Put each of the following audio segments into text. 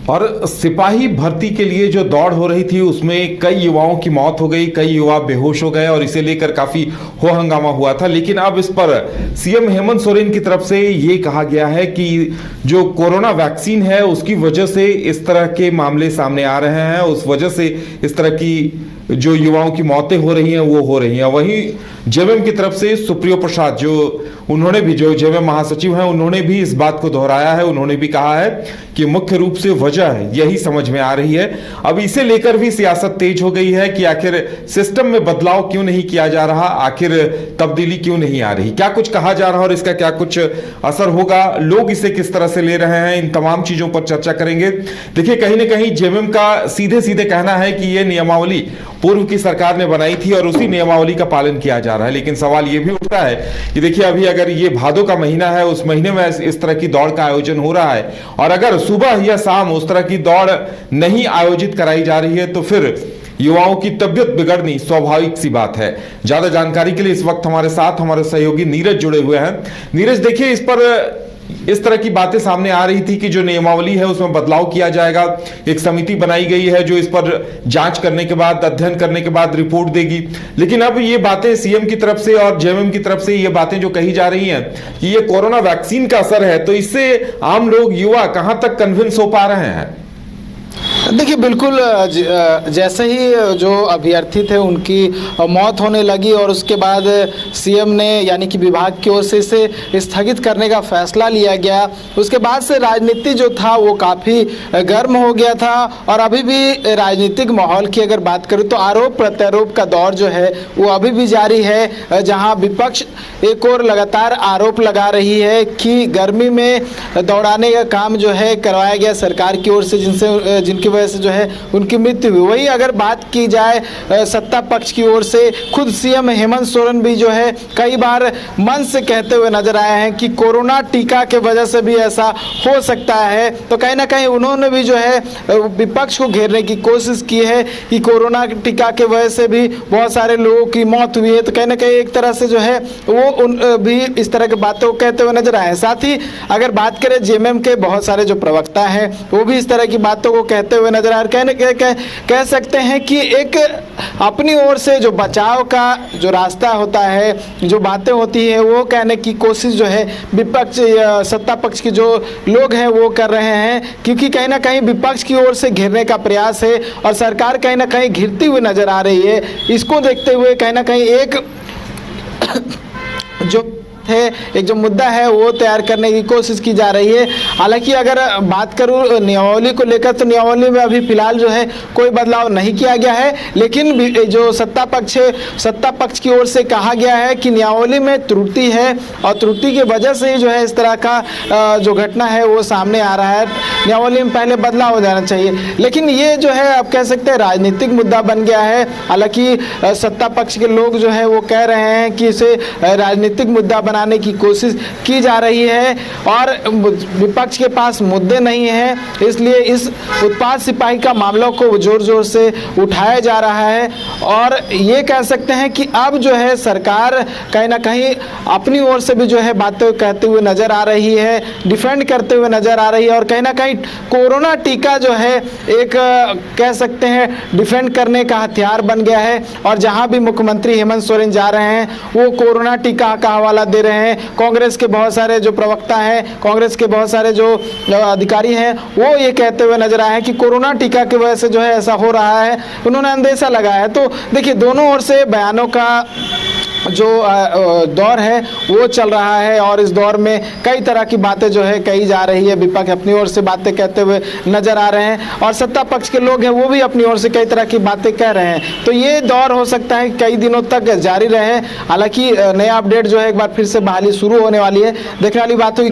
और सिपाही भर्ती के लिए जो दौड़ हो रही थी उसमें कई युवाओं की मौत हो गई, कई युवा बेहोश हो गए और इसे लेकर काफी हो हंगामा हुआ था। लेकिन अब इस पर सीएम हेमंत सोरेन की तरफ से ये कहा गया है कि जो कोरोना वैक्सीन है उसकी वजह से इस तरह के मामले सामने आ रहे हैं, उस वजह से इस तरह की जो युवाओं की मौतें हो रही हैं वो हो रही हैं। वहीं जेएमएम की तरफ से सुप्रियो प्रसाद जो जेएमएम महासचिव हैं, उन्होंने भी इस बात को दोहराया है। उन्होंने भी कहा है कि मुख्य रूप से वजह यही समझ में आ रही है। अब इसे लेकर भी सियासत तेज हो गई है कि आखिर सिस्टम में बदलाव क्यों नहीं किया जा रहा, आखिर तब्दीली क्यों नहीं आ रही, क्या कुछ कहा जा रहा और इसका क्या कुछ असर होगा, लोग इसे किस तरह से ले रहे हैं, इन तमाम चीजों पर चर्चा करेंगे। देखिए, कहीं ना कहीं जेएमएम का सीधे सीधे कहना है कि यह नियमावली पूर्व की सरकार ने बनाई थी और उसी नियमावली का पालन किया जा रहा है। लेकिन सवाल यह भी उठता है कि देखिए, अभी अगर ये भादो का महीना है, उस महीने में इस तरह की दौड़ का आयोजन हो रहा है और अगर सुबह या शाम उस तरह की दौड़ नहीं आयोजित कराई जा रही है तो फिर युवाओं की तबियत बिगड़नी स्वाभाविक सी बात है। ज्यादा जानकारी के लिए इस वक्त हमारे साथ हमारे सहयोगी नीरज जुड़े हुए हैं। नीरज, देखिए, इस पर इस तरह की बातें सामने आ रही थी कि जो नियमावली है उसमें बदलाव किया जाएगा, एक समिति बनाई गई है जो इस पर जांच करने के बाद, अध्ययन करने के बाद रिपोर्ट देगी। लेकिन अब ये बातें सीएम की तरफ से और जेएमएम की तरफ से ये बातें जो कही जा रही हैं कि ये कोरोना वैक्सीन का असर है, तो इससे आम लोग, युवा कहां तक कन्विंस हो पा रहे हैं? देखिए, बिल्कुल जैसे ही जो अभ्यर्थी थे उनकी मौत होने लगी और उसके बाद सीएम ने यानी कि विभाग की ओर से इसे स्थगित करने का फैसला लिया गया, उसके बाद से राजनीति जो था वो काफ़ी गर्म हो गया था। और अभी भी राजनीतिक माहौल की अगर बात करूँ तो आरोप प्रत्यारोप का दौर जो है वो अभी भी जारी है, जहाँ विपक्ष एक और लगातार आरोप लगा रही है कि गर्मी में दौड़ाने का काम जो है करवाया गया सरकार की ओर से, जिनकी वजह से जो है उनकी मृत्यु हुई। वही अगर बात की जाए सत्ता पक्ष की ओर से, खुद सीएम हेमंत सोरेन भी जो है कई बार मन से कहते हुए नजर आए हैं कि कोरोना टीका के वजह से भी ऐसा हो सकता है। तो कहीं ना कहीं उन्होंने भी जो है विपक्ष को घेरने की कोशिश की है कि कोरोना टीका के वजह से भी बहुत सारे लोगों की मौत हुई है। तो कहीं ना कहीं एक तरह से जो है वो भी इस तरह की बातों को कहते हुए नजर आए हैं। साथ ही अगर बात करें जेएमएम के बहुत सारे जो प्रवक्ता हैं वो भी इस तरह की बातों को कहते हुए नजर आ रहे हैं। कह सकते हैं कि एक अपनी ओर से जो बचाव का जो रास्ता होता है, जो बातें होती है, वो कहने की कोशिश जो है विपक्ष या सत्ता पक्ष के जो लोग हैं वो कर रहे हैं, क्योंकि कहीं ना कहीं विपक्ष की ओर से घेरने का प्रयास है और सरकार कहीं ना कहीं घिरती हुई नजर आ रही है। इसको देखते हुए कहीं ना कहीं एक एक जो मुद्दा है वो तैयार करने की कोशिश की जा रही है। हालांकि अगर बात करूं नियमावली को लेकर तो नियमावली में अभी फिलहाल जो है कोई बदलाव नहीं किया गया है, लेकिन जो सत्ता पक्ष की ओर से कहा गया है कि नियमावली में त्रुटि है और त्रुटि की वजह से ही जो है इस तरह का जो घटना है वो सामने आ रहा है। नियमावली में पहले बदलाव हो जाना चाहिए, लेकिन ये जो है आप कह सकते हैं राजनीतिक मुद्दा बन गया है। हालांकि सत्ता पक्ष के लोग जो है वो कह रहे हैं कि इसे राजनीतिक मुद्दा बनाने की कोशिश की जा रही है और विपक्ष के पास मुद्दे नहीं हैं, इसलिए इस उत्पाद सिपाही का मामला को जोर जोर से उठाया जा रहा है। और ये कह सकते हैं कि अब जो है सरकार कहीं ना कहीं अपनी ओर से भी जो है बातें कहते हुए नजर आ रही है, डिफेंड करते हुए नजर आ रही है और कहीं ना कहीं कोरोना टीका जो है एक कह सकते हैं डिफेंड करने का हथियार बन गया है। और जहां भी मुख्यमंत्री हेमंत सोरेन जा रहे हैं वो कोरोना टीका का हवाला दे रहे हैं। कांग्रेस के बहुत सारे जो प्रवक्ता हैं, कांग्रेस के बहुत सारे जो अधिकारी हैं वो ये कहते हुए नजर आए हैं कि कोरोना टीका की वजह से जो है ऐसा हो रहा है, उन्होंने अंदेशा लगाया है। तो देखिए, दोनों ओर से बयानों का जो दौर है वो चल रहा है और इस दौर में कई तरह की बातें जो है कही जा रही है। विपक्ष अपनी ओर से बातें कहते हुए नजर आ रहे हैं और सत्ता पक्ष के लोग हैं वो भी अपनी ओर से कई तरह की बातें कह रहे हैं। तो ये दौर हो सकता है कई दिनों तक जारी रहे। हालांकि नया अपडेट जो है एक बार फिर से बहाली शुरू होने वाली है, देखने वाली बात होगी।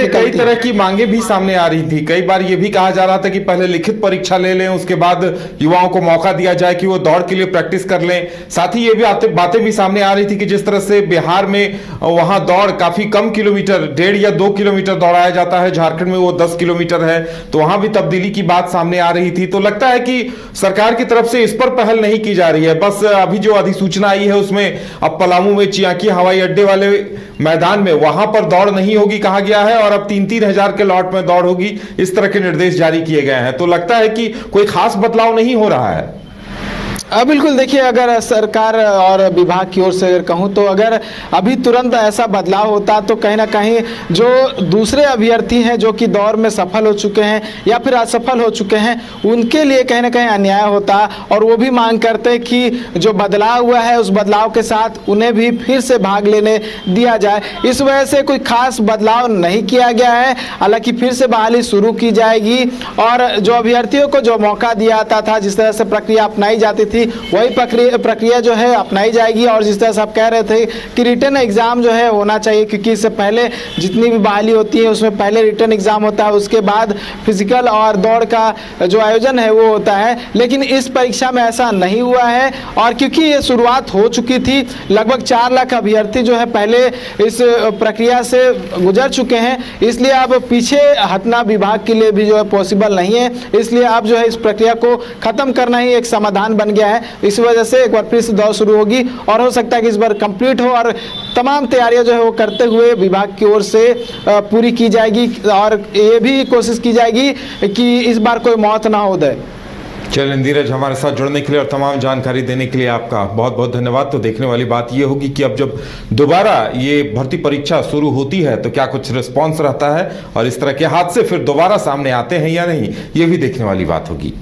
कई तरह की मांगे भी सामने आ रही थी। कई बार ये भी कहा जा रहा था कि पहले लिखित परीक्षा ले लें, उसके बाद युवाओं को मौका दिया जाए कि वो दौड़ के लिए प्रैक्टिस कर लें। साथ ही ये भी बातें भी सामने आ रही थी कि जिस तरह से बिहार में वहां दौड़ काफी कम किलोमीटर 1.5 या 2 किलोमीटर दौड़ाया जाता है, झारखंड में वो 10 किलोमीटर है, तो वहां भी तब्दीली की बात सामने आ रही थी। तो लगता है कि सरकार की तरफ से इस पर पहल नहीं की जा रही है। बस अभी जो अधिसूचना आई है उसमें अब पलामू में चियाकी हवाई अड्डे वाले मैदान में वहां पर दौड़ नहीं होगी कहा गया है, और अब 3-3 हजार के लॉट में दौड़ होगी, इस तरह के निर्देश जारी किए गए हैं। तो लगता है कि कोई खास बदलाव नहीं हो रहा है। बिल्कुल, देखिए, अगर सरकार और विभाग की ओर से अगर कहूँ तो अगर अभी तुरंत ऐसा बदलाव होता तो कहीं ना कहीं जो दूसरे अभ्यर्थी हैं जो कि दौड़ में सफल हो चुके हैं या फिर असफल हो चुके हैं, उनके लिए कहीं ना कहीं अन्याय होता, और वो भी मांग करते हैं कि जो बदलाव हुआ है उस बदलाव के साथ उन्हें भी फिर से भाग लेने दिया जाए। इस वजह से कोई खास बदलाव नहीं किया गया है। हालांकि फिर से बहाली शुरू की जाएगी और जो अभ्यर्थियों को जो मौका दिया जाता था, जिस तरह से प्रक्रिया अपनाई जाती थी, वही प्रक्रिया जो है अपनाई जाएगी। और जिस तरह से आप कह रहे थे कि रिटर्न एग्जाम जो है होना चाहिए, क्योंकि इससे पहले जितनी भी बहाली होती है उसमें पहले रिटर्न एग्जाम होता है, उसके बाद फिजिकल और दौड़ का जो आयोजन है वो होता है। लेकिन इस परीक्षा में ऐसा नहीं हुआ है, और क्योंकि ये शुरुआत हो चुकी थी, लगभग 4 लाख अभ्यर्थी जो है पहले इस प्रक्रिया से गुजर चुके हैं, इसलिए अब पीछे हटना विभाग के लिए भी जो है पॉसिबल नहीं है। इसलिए अब जो है इस प्रक्रिया को खत्म करना ही एक समाधान बन गया है। इस वजह से एक बार फिर से दौड़ शुरू होगी, और हो सकता है कि इस बार कंप्लीट हो और तमाम तैयारियां जो है वो करते हुए विभाग की ओर से पूरी की जाएगी, और ये भी कोशिश की जाएगी कि इस बार कोई मौत ना हो जाए। चलिए नीरज, हमारे साथ जुड़ने के लिए और तमाम जानकारी देने के लिए आपका बहुत बहुत धन्यवाद। तो देखने वाली बात ये होगी कि अब जब दोबारा ये भर्ती परीक्षा शुरू होती है तो क्या कुछ रिस्पॉन्स रहता है, और इस तरह के हादसे फिर दोबारा सामने आते हैं या नहीं, ये भी देखने वाली बात होगी।